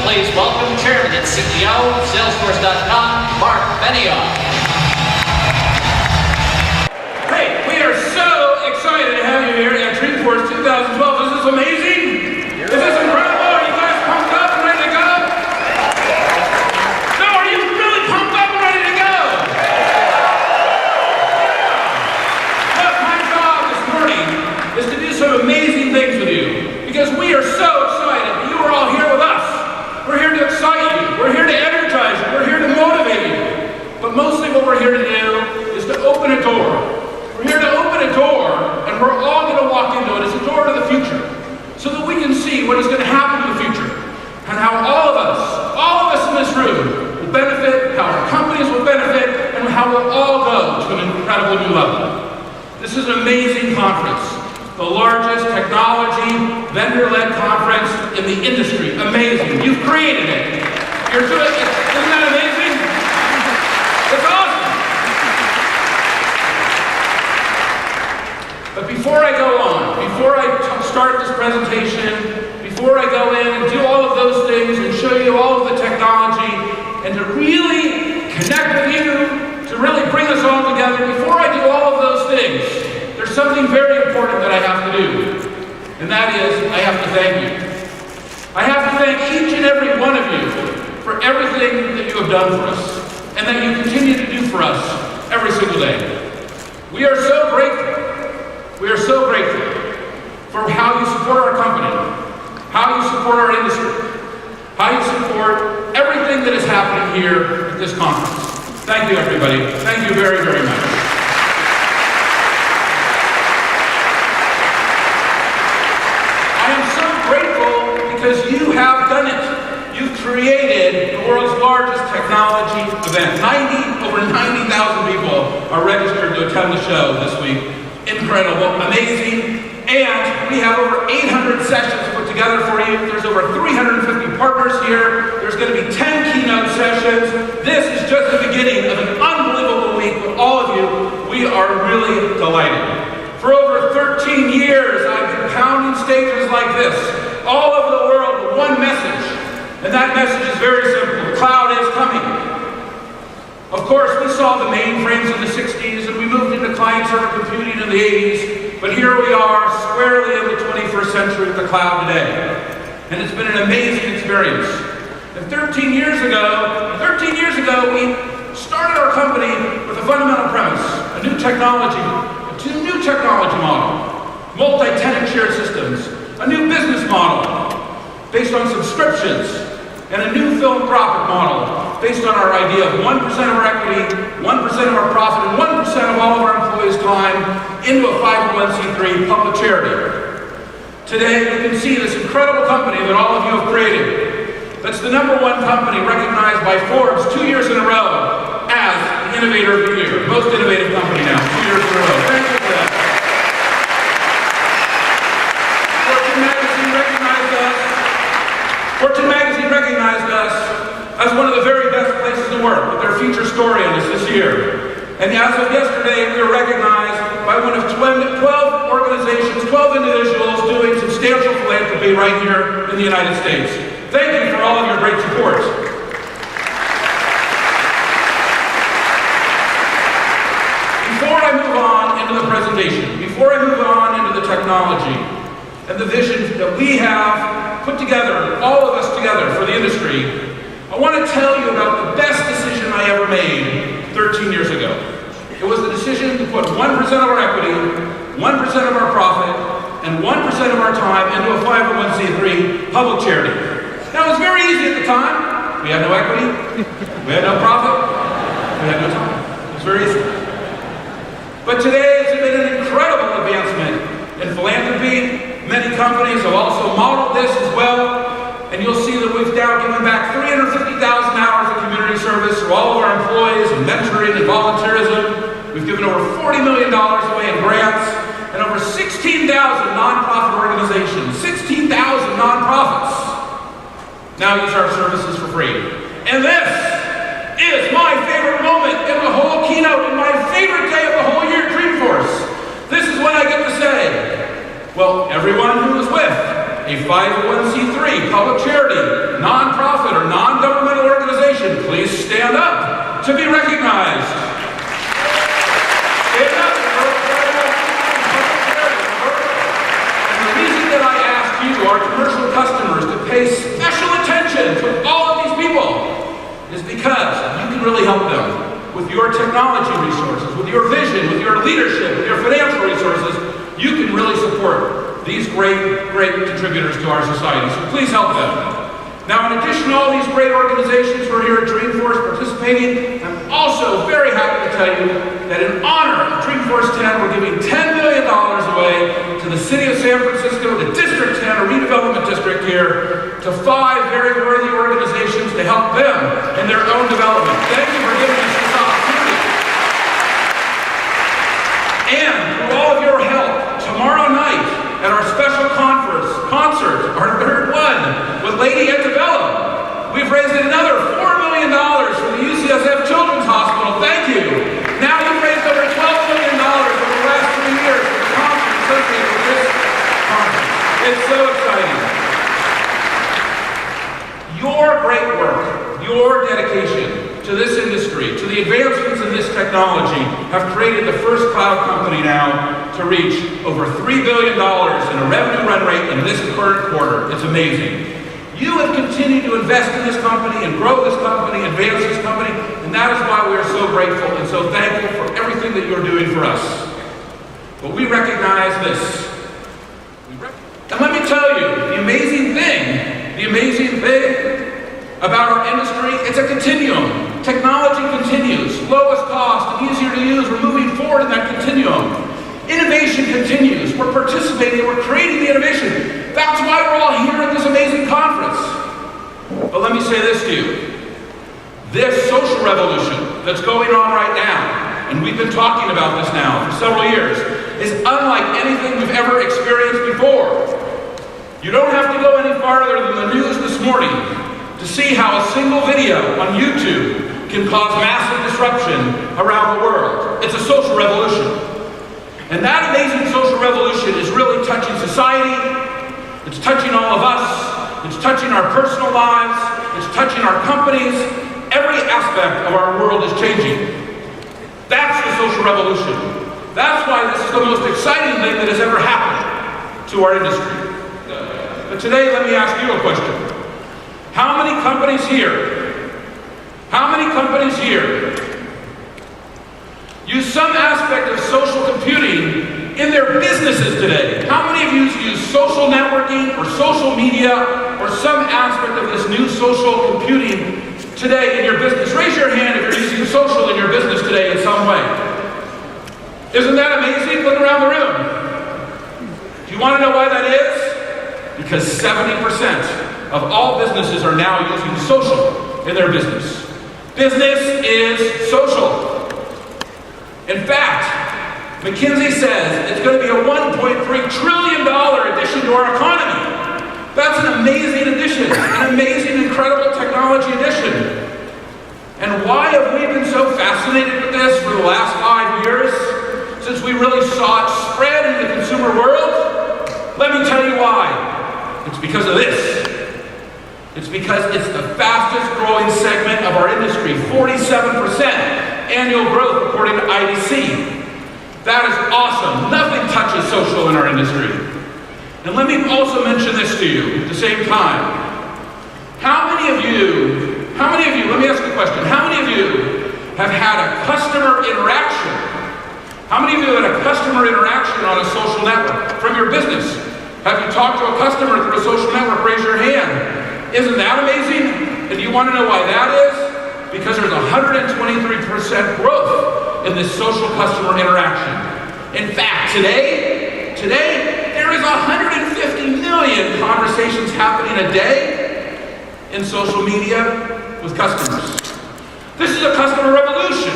please welcome Chairman and CEO of Salesforce.com, Marc Benioff. Hey, we are so excited to have you here at Dreamforce 2012. Is this amazing? Is this incredible? Are you guys pumped up and ready to go? No, are you really pumped up and ready to go? Yeah. Look, my job this morning is to do some amazing things with you because we are so excited that you are all here with us. We're here to excite you. We're here to energize you. We're here to motivate you. But mostly what we're here to do is to open a door. We're here to open a door, and we're all going to walk into it. It's a door to the future, so that we can see what is going to happen in the future, and how all of us in this room will benefit, how our companies will benefit, and how we'll all go to an incredible new level. This is an amazing conference. The largest technology vendor-led conference in the industry. Amazing. You've created it. You're doing it. Isn't that amazing? It's awesome. But before I go on, before I start this presentation, before I go in and do all of those things and show you all of the technology and to really connect with you, to really bring us all together, before I do all of those things, there's something very important that I have to do, and that is I have to thank you. I have to thank each and every one of you for everything that you have done for us and that you continue to do for us every single day. We are so grateful. We are so grateful for how you support our company, how you support our industry, how you support everything that is happening here at this conference. Thank you, everybody. Thank you very, very much. Because you have done it. You've created the world's largest technology event. Over 90,000 people are registered to attend the show this week. Incredible, amazing, and we have over 800 sessions put together for you. There's over 350 partners here. There's going to be 10 keynote sessions. This is just the beginning of an unbelievable week with all of you. We are really delighted. For over 13 years, I've been pounding stages like this all over the world with one message, and that message is very simple. The cloud is coming. Of course, we saw the mainframes in the 60s, and we moved into client-server computing in the 80s, but here we are squarely in the 21st century with the cloud today. And it's been an amazing experience. And 13 years ago, we started our company with a fundamental premise, a new technology model, multi-tenant shared systems, a new business model based on subscriptions, and a new philanthropic model based on our idea of 1% of our equity, 1% of our profit, and 1% of all of our employees' time into a 501c3 public charity. Today, you can see this incredible company that all of you have created. That's the #1 company recognized by Forbes 2 years in a row as the Innovator of the Year. Most innovative company now, 2 years in a row. Thank you for that. Fortune magazine recognized us as one of the very best places to work with their feature story on us this year. And as of yesterday, we were recognized by one of 12 organizations, 12 individuals doing substantial philanthropy right here in the United States. Thank you for all of your great support. Before I move on into the presentation, before I move on into the technology and the vision that we have put together, all of us together for the industry, I want to tell you about the best decision I ever made 13 years ago. It was the decision to put 1% of our equity, 1% of our profit, and 1% of our time into a 501c3 public charity. Now, it was very easy at the time. We had no equity, we had no profit, we had no time. It was very easy. But today, it's been an incredible advancement in philanthropy. Many companies have also modeled this as well, and you'll see that we've now given back 350,000 hours of community service to all of our employees in mentoring and volunteerism. We've given over $40 million away in grants, and over 16,000 nonprofit organizations, 16,000 nonprofits now use our services for free. And this is my favorite moment in the whole keynote, and my favorite day of the whole year at Dreamforce. This is when I get to say, well, everyone who was with a 501c3, public charity, nonprofit, or non-governmental organization, please stand up to be recognized. Stand up for public charity. And the reason that I ask you, our commercial customers, to pay special attention to all of these people is because you can really help them with your technology resources, with your vision, with your leadership, with your financial resources. You can really support these great contributors to our society. So please help them. Now, in addition to all these great organizations who are here at Dreamforce participating, I'm also very happy to tell you that in honor of Dreamforce 10, we're giving $10 million away to the city of San Francisco, the District 10, a redevelopment district here, to 5 very worthy organizations to help them in their own development. Thank you for giving us this opportunity. And through all of your help, tomorrow night at our special concert, our third one, with Lady Antebellum, we've raised another $4 million for the UCSF Children's Hospital. Thank you. Now you've raised over $12 million over the last 3 years for the concert associated with this conference. It's so exciting. Your great work, your dedication to this industry, to the advancements in this technology, have created the first cloud company now to reach over $3 billion in a revenue run rate in this current quarter. It's amazing. You have continued to invest in this company and grow this company, advance this company, and that is why we are so grateful and so thankful for everything that you're doing for us. But we recognize this. And let me tell you, the amazing thing about our industry, it's a continuum. Technology continues, lowest cost, and easier to use. We're moving forward in that continuum. Innovation continues. We're participating, we're creating the innovation. That's why we're all here at this amazing conference. But let me say this to you. This social revolution that's going on right now, and we've been talking about this now for several years, is unlike anything we've ever experienced before. You don't have to go any farther than the news this morning to see how a single video on YouTube can cause massive disruption around the world. It's a social revolution. And that amazing social revolution is really touching society, it's touching all of us, it's touching our personal lives, it's touching our companies. Every aspect of our world is changing. That's the social revolution. That's why this is the most exciting thing that has ever happened to our industry. But today, let me ask you a question. How many companies here use some aspect of social computing in their businesses today? How many of you use social networking or social media or some aspect of this new social computing today in your business? Raise your hand if you're using social in your business today in some way. Isn't that amazing? Look around the room. Do you want to know why that is? Because 70% of all businesses are now using social in their business. Business is social. In fact, McKinsey says it's going to be a $1.3 trillion addition to our economy. That's an amazing addition, an amazing, incredible technology addition. And why have we been so fascinated with this for the last 5 years, since we really saw it spread in the consumer world? Let me tell you why. It's because of this. It's because it's the fastest growing segment of our industry, 47% annual growth according to IDC. That is awesome. Nothing touches social in our industry. And let me also mention this to you at the same time. How many of you, let me ask you a question. How many of you have had a customer interaction? How many of you have had a customer interaction on a social network from your business? Have you talked to a customer through a social network? Raise your hand. Isn't that amazing? And do you want to know why that is? Because there's 123% growth in this social customer interaction. In fact, today, there is 150 million conversations happening a day in social media with customers. This is a customer revolution.